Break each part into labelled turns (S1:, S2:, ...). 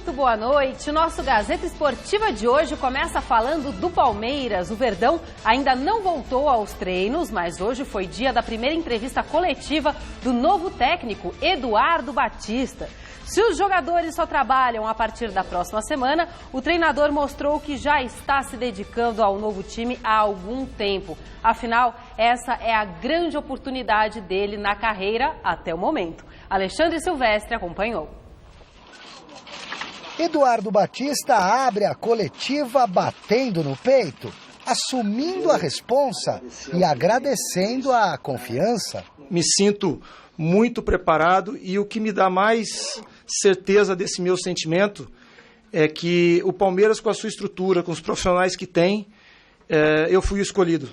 S1: muito boa noite. O nosso Gazeta Esportiva de hoje começa falando do Palmeiras. O Verdão ainda não voltou aos treinos, mas hoje foi dia da primeira entrevista coletiva do novo técnico, Eduardo Batista. Se os jogadores só trabalham a partir da próxima semana, o treinador mostrou que já está se dedicando ao novo time há algum tempo. Afinal, essa é a grande oportunidade dele na carreira até o momento. Alexandre Silvestre acompanhou.
S2: Eduardo Batista abre a coletiva batendo no peito, assumindo a responsa e agradecendo a confiança.
S3: Me sinto muito preparado e o que me dá mais certeza desse meu sentimento é que o Palmeiras, com a sua estrutura, com os profissionais que tem, eu fui o escolhido.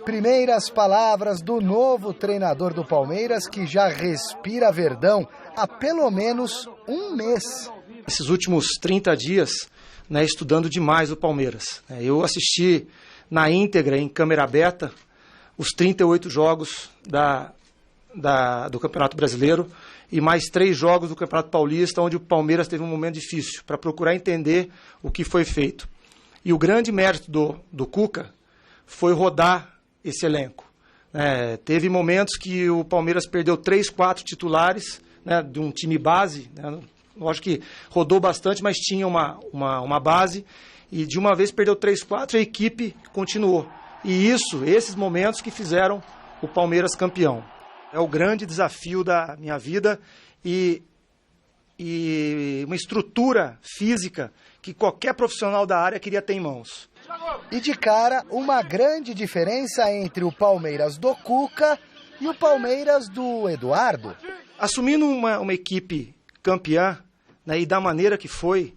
S2: Primeiras palavras do novo treinador do Palmeiras, que já respira Verdão há pelo menos um mês.
S3: Esses últimos 30 dias, estudando demais o Palmeiras. Eu assisti na íntegra, em câmera aberta, os 38 jogos do Campeonato Brasileiro e mais 3 jogos do Campeonato Paulista, onde o Palmeiras teve um momento difícil, para procurar entender o que foi feito. E o grande mérito do Cuca foi rodar esse elenco. Teve momentos que o Palmeiras perdeu 3, 4 titulares de um time base. Lógico que rodou bastante, mas tinha uma base. E de uma vez perdeu 3, 4, a equipe continuou. E esses momentos que fizeram o Palmeiras campeão. É o grande desafio da minha vida e uma estrutura física que qualquer profissional da área queria ter em mãos.
S2: E de cara, uma grande diferença entre o Palmeiras do Cuca e o Palmeiras do Eduardo.
S3: Assumindo uma equipe campeã, e da maneira que foi,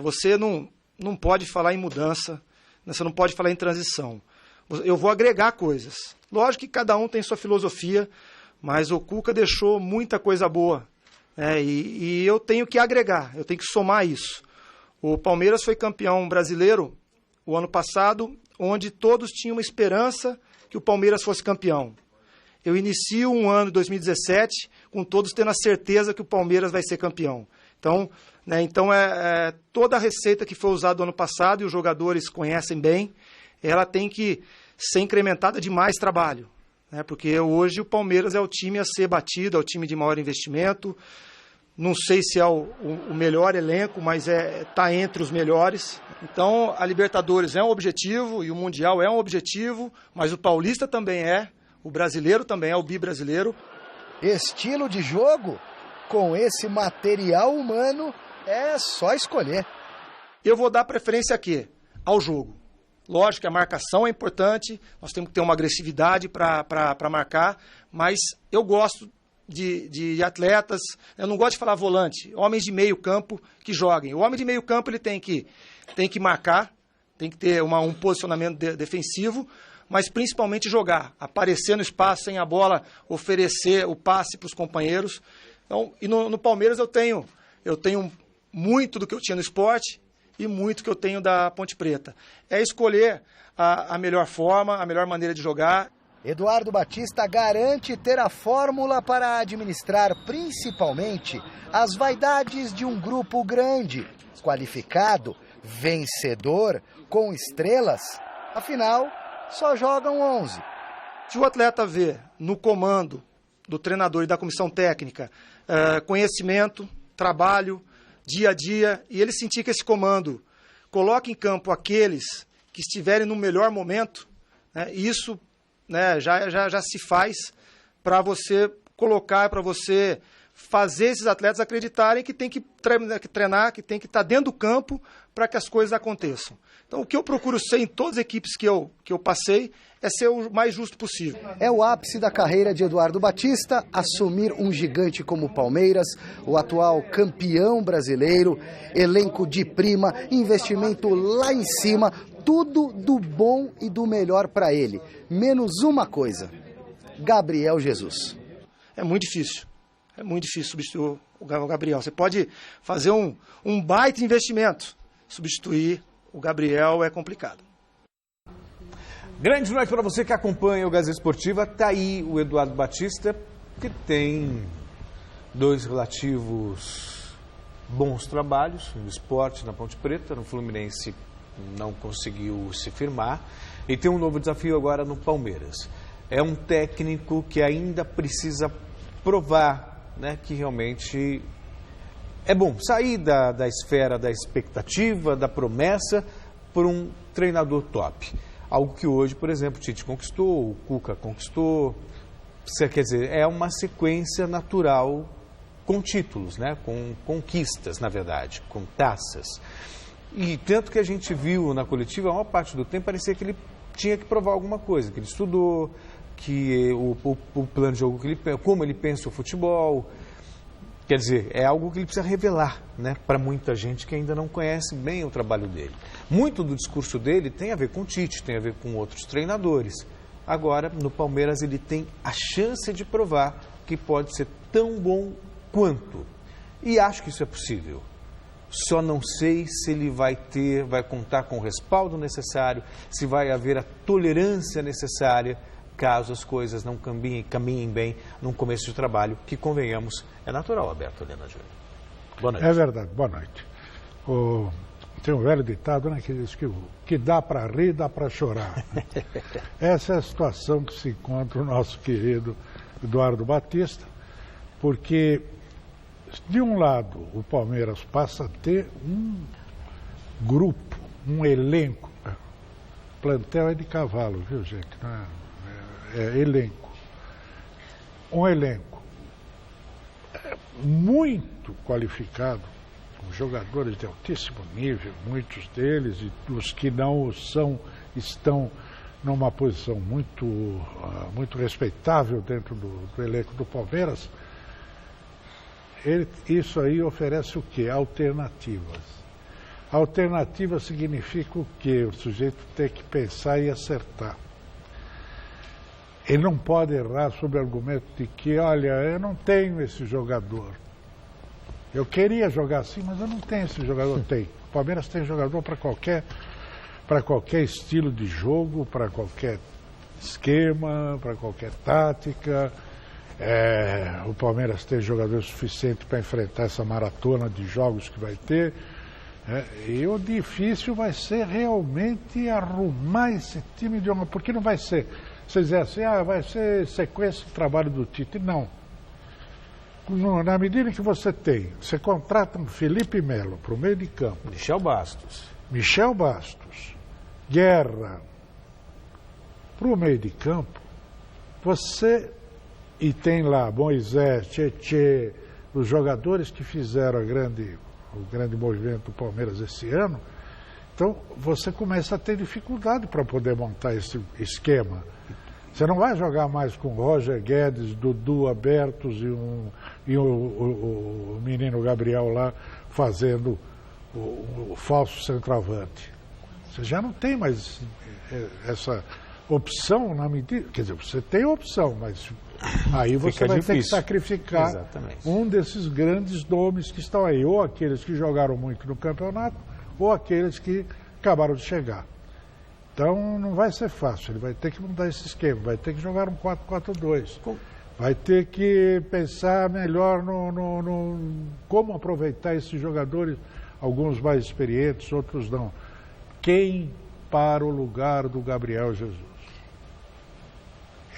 S3: você não pode falar em mudança, você não pode falar em transição. Eu vou agregar coisas. Lógico que cada um tem sua filosofia, mas o Cuca deixou muita coisa boa. E eu tenho que agregar, eu tenho que somar isso. O Palmeiras foi campeão brasileiro o ano passado, onde todos tinham uma esperança que o Palmeiras fosse campeão. Eu inicio um ano, 2017, com todos tendo a certeza que o Palmeiras vai ser campeão. Então, toda a receita que foi usada no ano passado, e os jogadores conhecem bem, ela tem que ser incrementada de mais trabalho. Porque hoje o Palmeiras é o time a ser batido, é o time de maior investimento. Não sei se é o melhor elenco, mas está entre os melhores. Então, a Libertadores é um objetivo e o Mundial é um objetivo, mas o Paulista também é, o brasileiro também é, o bibrasileiro.
S2: Estilo de jogo? Com esse material humano, é só escolher.
S3: Eu vou dar preferência aqui, ao jogo. Lógico que a marcação é importante, nós temos que ter uma agressividade para marcar, mas eu gosto de atletas, eu não gosto de falar volante, homens de meio campo que joguem. O homem de meio campo ele tem que marcar, tem que ter um posicionamento defensivo, mas principalmente jogar, aparecer no espaço sem a bola, oferecer o passe para os companheiros. Então, e no Palmeiras eu tenho muito do que eu tinha no Sport e muito que eu tenho da Ponte Preta. É escolher a melhor forma, a melhor maneira de jogar.
S2: Eduardo Batista garante ter a fórmula para administrar principalmente as vaidades de um grupo grande, qualificado, vencedor, com estrelas. Afinal, só jogam 11.
S3: Se o atleta vê no comando do treinador e da comissão técnica conhecimento, trabalho, dia a dia, e ele sentir que esse comando coloca em campo aqueles que estiverem no melhor momento, isso já se faz para você colocar, para você fazer esses atletas acreditarem que tem que treinar, que tem que estar dentro do campo para que as coisas aconteçam. Então, o que eu procuro ser em todas as equipes que eu passei é ser o mais justo possível.
S2: É o ápice da carreira de Eduardo Batista, assumir um gigante como o Palmeiras, o atual campeão brasileiro, elenco de prima, investimento lá em cima, tudo do bom e do melhor para ele. Menos uma coisa, Gabriel Jesus.
S3: É muito difícil substituir o Gabriel. Você pode fazer um baita investimento, substituir o Gabriel é complicado.
S4: Grande noite para você que acompanha o Gazeta Esportiva. Está aí o Eduardo Batista, que tem 2 relativos bons trabalhos no Sport, na Ponte Preta, no Fluminense não conseguiu se firmar, e tem um novo desafio agora no Palmeiras. É um técnico que ainda precisa provar, né, que realmente é bom sair da esfera da expectativa, da promessa, por um treinador top. Algo que hoje, por exemplo, o Tite conquistou, o Cuca conquistou. Quer dizer, é uma sequência natural com títulos, né? Com conquistas, na verdade, com taças. E tanto que a gente viu na coletiva, a maior parte do tempo parecia que ele tinha que provar alguma coisa, que ele estudou, que o plano de jogo, como ele pensa o futebol. Quer dizer, é algo que ele precisa revelar, né, para muita gente que ainda não conhece bem o trabalho dele. Muito do discurso dele tem a ver com o Tite, tem a ver com outros treinadores. Agora, no Palmeiras, ele tem a chance de provar que pode ser tão bom quanto. E acho que isso é possível. Só não sei se ele vai contar com o respaldo necessário, se vai haver a tolerância necessária, caso as coisas não caminhem bem num começo de trabalho, que, convenhamos, é natural, Alberto Helena Júnior. Boa noite.
S5: É verdade, boa noite. Tem um velho ditado, né, que diz que o que dá para rir, dá para chorar. Essa é a situação que se encontra o nosso querido Eduardo Batista, porque, de um lado, o Palmeiras passa a ter um grupo, um elenco. Plantel é de cavalo, viu, gente? Não é elenco. Um elenco muito qualificado, com jogadores de altíssimo nível, muitos deles, e os que não são, estão numa posição muito respeitável dentro do elenco do Palmeiras. Isso aí oferece o quê? Alternativas. Alternativa significa o quê? O sujeito tem que pensar e acertar. Ele não pode errar sob o argumento de que, olha, eu não tenho esse jogador. Eu queria jogar assim, mas eu não tenho esse jogador. Tem. O Palmeiras tem jogador para qualquer estilo de jogo, para qualquer esquema, para qualquer tática. O Palmeiras tem jogador suficiente para enfrentar essa maratona de jogos que vai ter. E o difícil vai ser realmente arrumar esse time de uma... Porque não vai ser... Vocês dizem assim, vai ser sequência de trabalho do Tite. Não. Na medida que você contrata um Felipe Melo para o meio de campo.
S4: Michel Bastos, Guerra, para o meio de campo, e tem lá Moisés, Tietê, os jogadores que fizeram o grande movimento do Palmeiras esse ano. Então, você começa a ter dificuldade para poder montar esse esquema. Você não vai jogar mais com Roger Guedes, Dudu abertos e o menino Gabriel lá fazendo o falso centroavante. Você já não tem mais essa opção na medida... Quer dizer, você tem opção, mas aí você vai ter que sacrificar um desses grandes nomes que estão aí. Ou aqueles que jogaram muito no campeonato, ou aqueles que acabaram de chegar. Então não vai ser fácil, ele vai ter que mudar esse esquema, vai ter que jogar um 4-4-2, vai ter que pensar melhor no como aproveitar esses jogadores, alguns mais experientes, outros não. Quem para o lugar do Gabriel Jesus?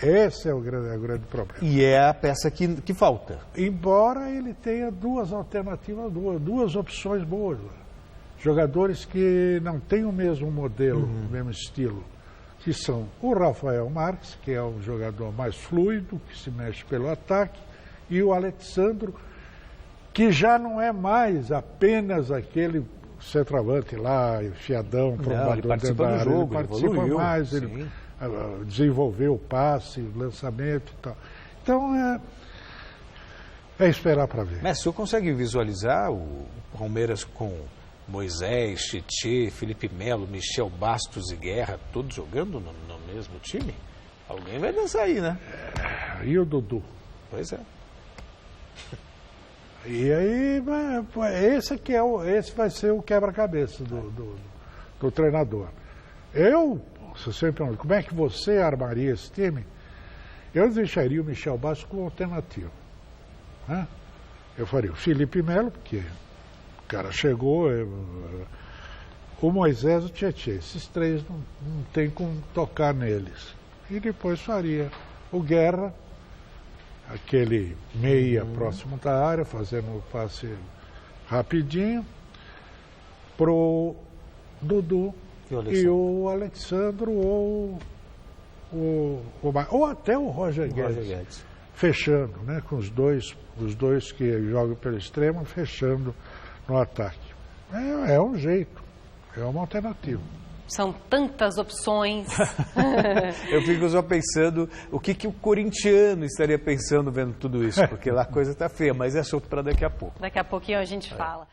S4: Esse é o grande problema. E é a peça que falta.
S5: Embora ele tenha duas alternativas, duas opções boas. Jogadores que não têm o mesmo modelo, o mesmo estilo, que são o Rafael Marques, que é um jogador mais fluido, que se mexe pelo ataque, e o Alexandro, que já não é mais apenas aquele centroavante lá, enfiadão,
S4: ele participa do jogo,
S5: ele participa mais, ele desenvolveu o passe, o lançamento e tal. Então é esperar para ver.
S4: Mas o senhor consegue visualizar o Palmeiras com Moisés, Tietê, Felipe Melo, Michel Bastos e Guerra, todos jogando no mesmo time? Alguém vai dançar aí, né?
S5: E o Dudu?
S4: Pois é.
S5: E aí, esse vai ser o quebra-cabeça do treinador. Você sempre pergunta, como é que você armaria esse time? Eu deixaria o Michel Bastos como alternativa. Né? Eu faria o Felipe Melo, porque O cara chegou, o Moisés e o Tietê, esses três não tem como tocar neles. E depois faria o Guerra, aquele meia próximo da área, fazendo o passe rapidinho, pro Dudu e o Alexandro ou até o Roger Guedes, fechando, né, com os dois que jogam pelo extremo, fechando no ataque. É um jeito, é uma alternativa.
S1: São tantas opções.
S4: Eu fico só pensando o que o corintiano estaria pensando vendo tudo isso, porque lá a coisa está feia, mas é assunto para daqui a pouco.
S1: Daqui a pouquinho a gente fala.